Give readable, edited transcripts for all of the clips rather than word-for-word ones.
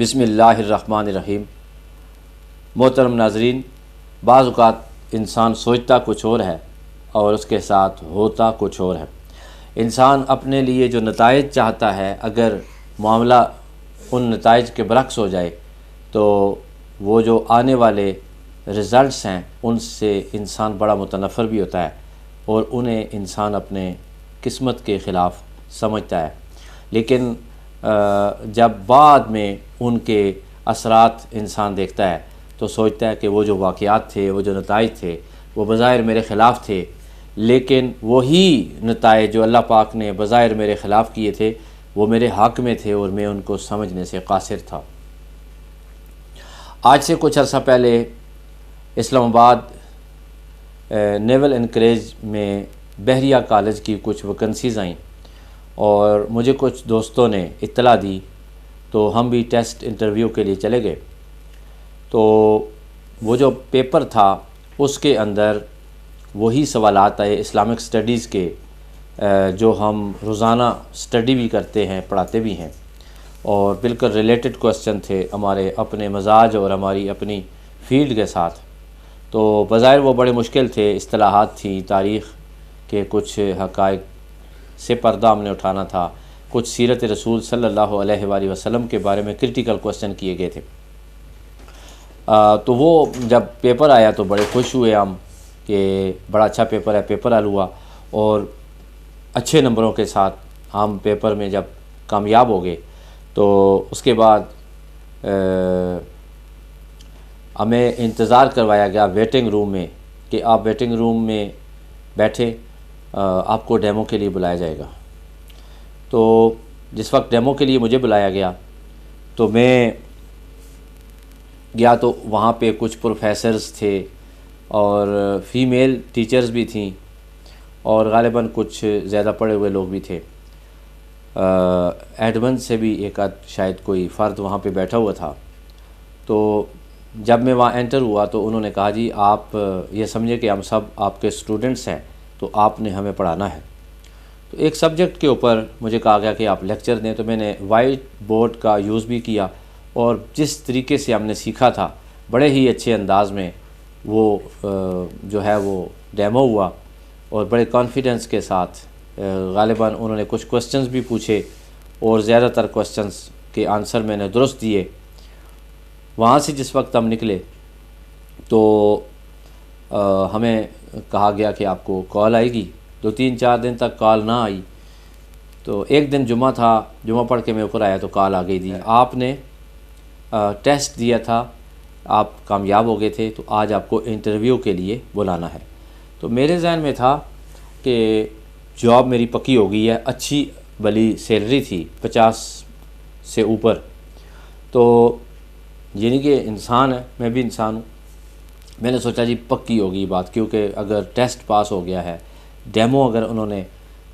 बिस्मिल्लाहिर्रहमानिर्रहीम। मोहतरम नाज़रीन, बाज़ औक़ात इंसान सोचता कुछ और है और उसके साथ होता कुछ और है। इंसान अपने लिए जो नताइज चाहता है, अगर मामला उन नताइज के बरक्स हो जाए तो वो जो आने वाले रिज़ल्ट्स हैं उनसे इंसान बड़ा मुतनफ़र भी होता है और उन्हें इंसान अपने किस्मत के ख़िलाफ़ समझता है। लेकिन जब बाद में उनके असरात इंसान देखता है तो सोचता है कि वो जो वाक़यात थे, वो जो नताइज थे, वो बज़ाहिर मेरे ख़िलाफ़ थे, लेकिन वही नताइज जो अल्लाह पाक ने बज़ाहिर मेरे ख़िलाफ़ किए थे वो मेरे हक़ में थे और मैं उनको समझने से क़ासिर था। आज से कुछ अर्सा पहले इस्लामाबाद नेवल एनकरेज में बहरिया कॉलेज की कुछ वैकेंसीज़ आईं और मुझे कुछ दोस्तों ने इत्तला दी, तो हम भी टेस्ट इंटरव्यू के लिए चले गए। तो वो जो पेपर था उसके अंदर वही सवालात आए इस्लामिक स्टडीज़ के, जो हम रोज़ाना स्टडी भी करते हैं, पढ़ाते भी हैं, और बिल्कुल रिलेटेड क्वेश्चन थे हमारे अपने मजाज और हमारी अपनी फ़ील्ड के साथ। तो बज़ाहिर वो बड़े मुश्किल थे, इस्तिलाहात थी, तारीख़ के कुछ हक़ाइक़ से पर्दा हमने उठाना था, कुछ सीरत रसूल सल्लल्लाहु अलैहि वसल्लम के बारे में क्रिटिकल क्वेश्चन किए गए थे। तो वो जब पेपर आया तो बड़े खुश हुए हम कि बड़ा अच्छा पेपर है, पेपर हल हुआ और अच्छे नंबरों के साथ हम पेपर में जब कामयाब हो गए तो उसके बाद हमें इंतज़ार करवाया गया वेटिंग रूम में कि आप वेटिंग रूम में बैठे, आपको डेमो के लिए बुलाया जाएगा। तो जिस वक्त डेमो के लिए मुझे बुलाया गया तो मैं गया तो वहाँ पे कुछ प्रोफेसर्स थे और फ़ीमेल टीचर्स भी थीं और ग़ालिबन कुछ ज़्यादा पढ़े हुए लोग भी थे। एडमन से भी एक आध शायद कोई फ़र्द वहाँ पे बैठा हुआ था। तो जब मैं वहाँ एंटर हुआ तो उन्होंने कहा, जी आप ये समझे कि हम सब आपके स्टूडेंट्स हैं, तो आपने हमें पढ़ाना है। तो एक सब्जेक्ट के ऊपर मुझे कहा गया कि आप लेक्चर दें, तो मैंने वाइट बोर्ड का यूज़ भी किया और जिस तरीके से हमने सीखा था बड़े ही अच्छे अंदाज़ में वो जो है वो डेमो हुआ और बड़े कॉन्फिडेंस के साथ ग़ालिबन उन्होंने कुछ क्वेश्चंस भी पूछे और ज़्यादातर क्वेश्चंस के आंसर मैंने दुरुस्त दिए। वहाँ से जिस वक्त हम निकले तो हमें कहा गया कि आपको कॉल आएगी। 2-3-4 दिन तक कॉल ना आई, तो एक दिन जुमा था, जुमा पढ़ के मैं ऊपर आया तो कॉल आ गई थी, आपने टेस्ट दिया था, आप कामयाब हो गए थे, तो आज आपको इंटरव्यू के लिए बुलाना है। तो मेरे जहन में था कि जॉब मेरी पक्की हो गई है, अच्छी भली सैलरी थी 50 से ऊपर। तो यानी कि इंसान है, मैं भी इंसान हूँ। मैंने सोचा जी पक्की होगी बात, क्योंकि अगर टेस्ट पास हो गया है, डेमो अगर उन्होंने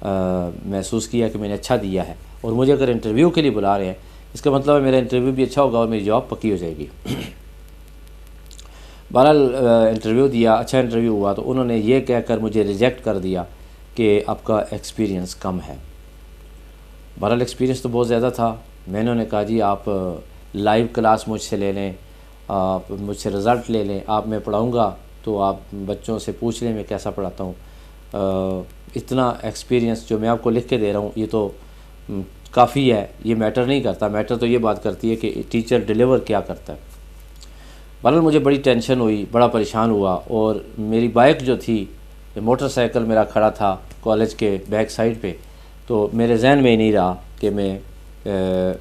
महसूस किया कि मैंने अच्छा दिया है और मुझे अगर इंटरव्यू के लिए बुला रहे हैं, इसका मतलब है मेरा इंटरव्यू भी अच्छा होगा और मेरी जॉब पक्की हो जाएगी। बहरहाल इंटरव्यू दिया, अच्छा इंटरव्यू हुआ, तो उन्होंने ये कहकर मुझे रिजेक्ट कर दिया कि आपका एक्सपीरियंस कम है। बहरहाल एक्सपीरियंस तो बहुत ज़्यादा था। मैंने उन्हें कहा, जी आप लाइव क्लास मुझसे ले लें, आप मुझसे रिज़ल्ट ले लें, आप मैं पढ़ाऊँगा तो आप बच्चों से पूछ लें मैं कैसा पढ़ाता हूँ। इतना एक्सपीरियंस जो मैं आपको लिख के दे रहा हूँ ये तो काफ़ी है, ये मैटर नहीं करता। मैटर तो ये बात करती है कि टीचर डिलीवर क्या करता है। बहरहाल मुझे बड़ी टेंशन हुई, बड़ा परेशान हुआ और मेरी बाइक जो थी, मोटरसाइकिल मेरा खड़ा था कॉलेज के बैक साइड पे, तो मेरे जहन में ही नहीं रहा कि मैं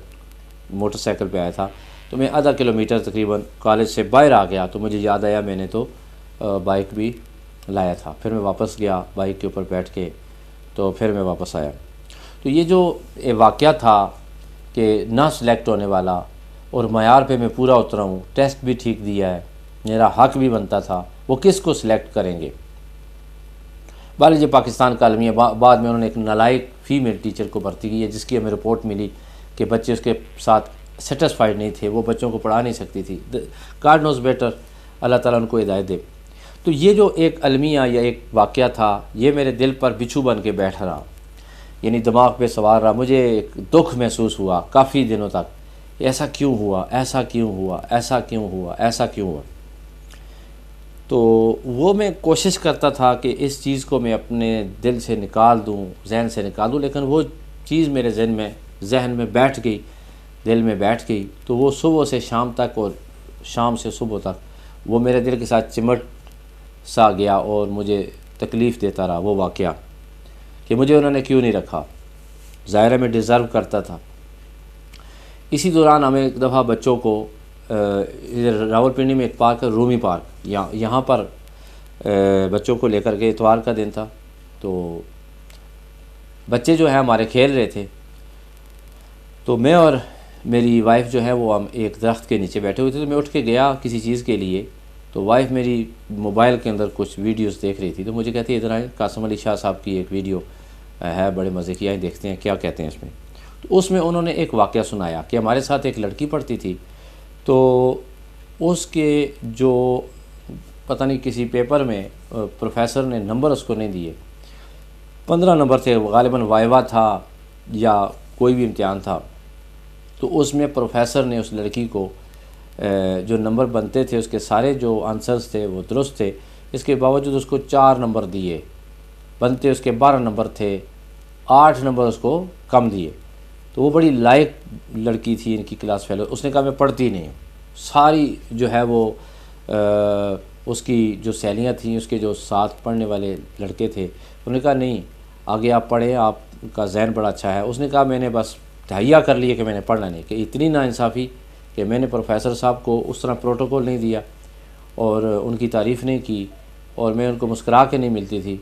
मोटरसाइकिल पे आया था। तो मैं आधा किलोमीटर तकरीबन कॉलेज से बाहर आ गया तो मुझे याद आया मैंने तो बाइक भी लाया था। फिर मैं वापस गया बाइक के ऊपर बैठ के, तो फिर मैं वापस आया। तो ये जो वाक़या था कि ना सिलेक्ट होने वाला और मयार पे मैं पूरा उतरा हूँ, टेस्ट भी ठीक दिया है, मेरा हक़ भी बनता था, वो किस को सिलेक्ट करेंगे। बाली जी पाकिस्तान का आलमी है। बाद में उन्होंने एक नालायक फ़ीमेल टीचर को भर्ती की है जिसकी हमें रिपोर्ट मिली कि बच्चे उसके साथ सेटिस्फाइड नहीं थे, वो बच्चों को पढ़ा नहीं सकती थी। गॉड नोज़ बेटर, अल्लाह ताला उनको हिदायत दे। तो ये जो एक अलमिया या एक वाक़या था, ये मेरे दिल पर बिच्छू बन के बैठ रहा, यानी दिमाग पे सवार रहा। मुझे एक दुख महसूस हुआ काफ़ी दिनों तक ऐसा क्यों हुआ, ऐसा क्यों हुआ, ऐसा क्यों हुआ, ऐसा क्यों हुआ। तो वो मैं कोशिश करता था कि इस चीज़ को मैं अपने दिल से निकाल दूँ, जहन से निकाल दूँ, लेकिन वो चीज़ मेरे जहन में बैठ गई, दिल में बैठ गई। तो वो सुबह से शाम तक और शाम से सुबह तक वो मेरे दिल के साथ चिमट सा गया और मुझे तकलीफ़ देता रहा वो वाक़या कि मुझे उन्होंने क्यों नहीं रखा। ज़ाहिर है मैं डिज़र्व करता था। इसी दौरान हमें एक दफ़ा बच्चों को इधर रावलपिंडी में एक पार्क है, रूमी पार्क, यहाँ पर बच्चों को लेकर के इतवार का दिन था। तो बच्चे जो है हमारे खेल रहे थे। तो मैं और मेरी वाइफ़ जो है वो हम एक दरख्त के नीचे बैठे हुए थे। तो मैं उठ के गया किसी चीज़ के लिए। तो वाइफ़ मेरी मोबाइल के अंदर कुछ वीडियोस देख रही थी। तो मुझे कहती है इधर आए, कासिम अली शाह साहब की एक वीडियो है, बड़े मज़े की, आए देखते हैं क्या कहते हैं इसमें। तो उसमें उन्होंने एक वाक़या सुनाया कि हमारे साथ एक लड़की पढ़ती थी। तो उसके जो पता नहीं किसी पेपर में प्रोफेसर ने नंबर उसको नहीं दिए, 15 नंबर थे, गालिबन वाइवा था या कोई भी इम्तिहान था। तो उसमें प्रोफेसर ने उस लड़की को जो नंबर बनते थे उसके सारे जो आंसर्स थे वो दुरुस्त थे, इसके बावजूद उसको 4 नंबर दिए। बनते उसके 12 नंबर थे, 8 नंबर उसको कम दिए। तो वो बड़ी लायक लड़की थी, इनकी क्लास फेलो। उसने कहा मैं पढ़ती नहीं हूँ। सारी जो है वो उसकी जो सहेलियाँ थीं, उसके जो साथ पढ़ने वाले लड़के थे, उन्होंने कहा नहीं आगे आप पढ़ें, आपका जहन बड़ा अच्छा है। उसने कहा मैंने बस तहैया कर लिया कि मैंने पढ़ना नहीं। कि इतनी नाइंसाफ़ी कि मैंने प्रोफेसर साहब को उस तरह प्रोटोकॉल नहीं दिया और उनकी तारीफ़ नहीं की और मैं उनको मुस्करा के नहीं मिलती थी।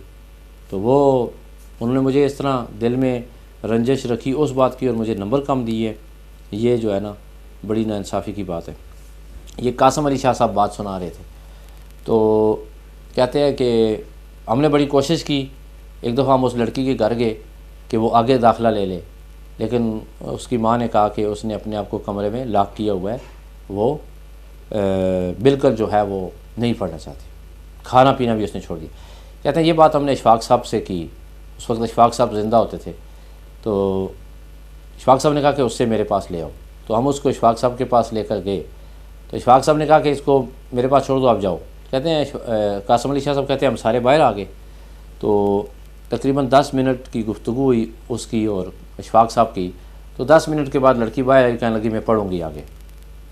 तो वो उन्होंने मुझे इस तरह दिल में रंजिश रखी उस बात की और मुझे नंबर कम दिए। ये जो है ना बड़ी नाइंसाफ़ी की बात है। ये कासिम अली शाह साहब बात सुना रहे थे। तो कहते हैं कि हमने बड़ी कोशिश की। एक दफ़ा हम उस लड़की के घर गए कि वो आगे दाखिला ले ले, लेकिन उसकी माँ ने कहा कि उसने अपने आप को कमरे में लॉक किया हुआ है, वो बिल्कुल जो है वो नहीं पढ़ना चाहती, खाना पीना भी उसने छोड़ दिया। कहते हैं ये बात हमने इशफाक साहब से की। उस वक्त इशफाक साहब ज़िंदा होते थे। तो इशफाक साहब ने कहा कि उससे मेरे पास ले आओ। तो हम उसको इशफाक साहब के पास लेकर गए। तो इशफाक साहब ने कहा कि इसको मेरे पास छोड़ दो, आप जाओ। कहते हैं कासिम अली शाह साहब कहते हैं हम सारे बाहर आ गए। तो तकरीबन 10 मिनट की गुफ्तगू हुई उसकी और इशफाक साहब की। तो 10 मिनट के बाद लड़की बाहर आई, कहने लगी मैं पढ़ूँगी आगे।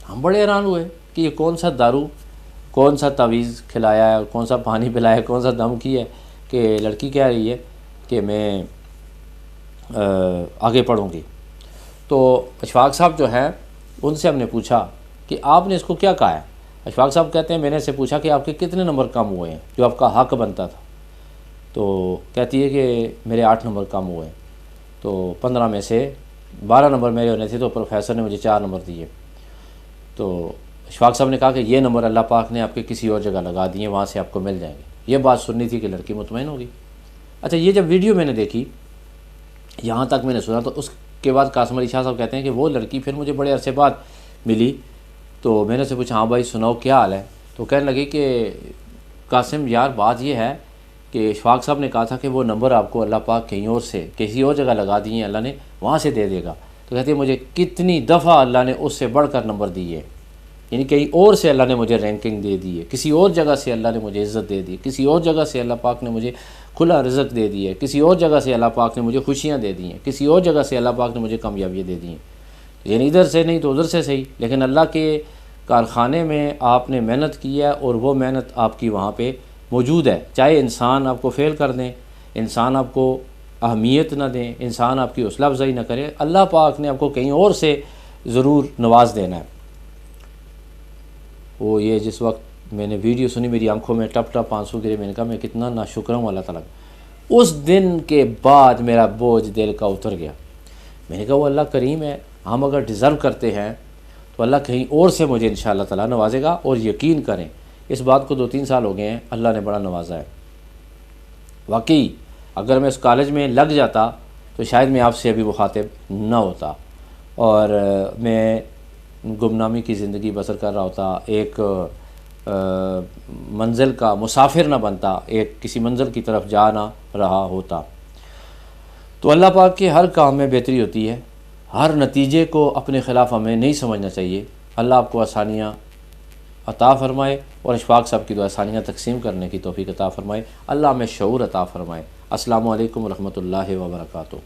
हम बड़े हैरान हुए कि ये कौन सा दारू, कौन सा तावीज़ खिलाया है, कौन सा पानी पिलाया है, कौन सा दम किया है कि लड़की कह रही है कि मैं आगे पढ़ूँगी। तो इशफाक साहब जो है उनसे हमने पूछा कि आपने इसको क्या कहा है। इशफाक साहब कहते हैं मैंने इससे पूछा कि आपके कितने नंबर कम हुए हैं जो आपका हक़ बनता था। तो कहती है कि मेरे 8 नंबर कम हुए। तो 15 में से 12 नंबर मेरे होने थे, तो प्रोफेसर ने मुझे 4 नंबर दिए। तो इशफाक साहब ने कहा कि ये नंबर अल्लाह पाक ने आपके किसी और जगह लगा दिए, वहाँ से आपको मिल जाएंगे। ये बात सुननी थी कि लड़की मुतमईन होगी। अच्छा, ये जब वीडियो मैंने देखी, यहाँ तक मैंने सुना, तो उसके बाद कासिम अली शाह साहब कहते हैं कि वो लड़की फिर मुझे बड़े अरसे बाद मिली। तो मैंने उससे पूछा हाँ भाई सुनाओ क्या हाल है। तो कहने लगी कि कासिम यार बात ये है कि इशफाक साहब ने कहा था कि वो नंबर आपको अल्लाह पाक कहीं और से किसी और जगह लगा दिए, अल्लाह ने वहाँ से दे देगा। तो कहती है मुझे कितनी दफ़ा अल्लाह ने उससे बढ़कर नंबर दिए, यानी कहीं और से अल्लाह ने मुझे रैंकिंग दे दी है, किसी और जगह से अल्लाह ने मुझे इज़्ज़त दे दी, किसी और जगह से अल्लाह पाक ने मुझे खुला रिज़्क़ दे दी है, किसी और जगह से अल्लाह पाक ने मुझे खुशियाँ दे दी हैं, किसी और जगह से अल्लाह पाक ने मुझे कामयाबियाँ दे दी हैं। यानी इधर से नहीं तो उधर से सही, लेकिन अल्लाह के कारखाने में आपने मेहनत की है और वो मेहनत आपकी वहाँ पे मौजूद है। चाहे इंसान आपको फ़ेल कर दें, इंसान आपको अहमियत न दें, इंसान आपकी हौसला अफजाई न करे, अल्लाह पाक ने आपको कहीं और से ज़रूर नवाज देना है। वो ये जिस वक्त मैंने वीडियो सुनी मेरी आंखों में टप टप आंसू गिरे। मैंने कहा मैं कितना नाशुक्र हूँ अल्लाह ताला। उस दिन के बाद मेरा बोझ दिल का उतर गया। मैंने कहा वो अल्लाह करीम है, हम अगर डिज़र्व करते हैं तो अल्लाह कहीं और से मुझे इंशाअल्लाह ताला नवाजेगा। और यकीन करें इस बात को 2-3 साल हो गए हैं, अल्लाह ने बड़ा नवाजा है। वाकई अगर मैं उस कॉलेज में लग जाता तो शायद मैं आपसे अभी मुखातिब न होता और मैं गुमनामी की ज़िंदगी बसर कर रहा होता, एक मंजिल का मुसाफिर ना बनता, एक किसी मंजिल की तरफ जा ना रहा होता। तो अल्लाह पाक के हर काम में बेहतरी होती है, हर नतीजे को अपने ख़िलाफ़ हमें नहीं समझना चाहिए। अल्लाह आपको आसानियाँ अता फ़रमाए और इशफाक़ साहब की दुआ आसानियाँ तकसीम करने की तौफ़ीक़ अता फ़रमाए। अल्लाह हमें शऊर अता फ़रमाए। अस्सलामु अलैकुम व रहमतुल्लाहि व बरकातुहू।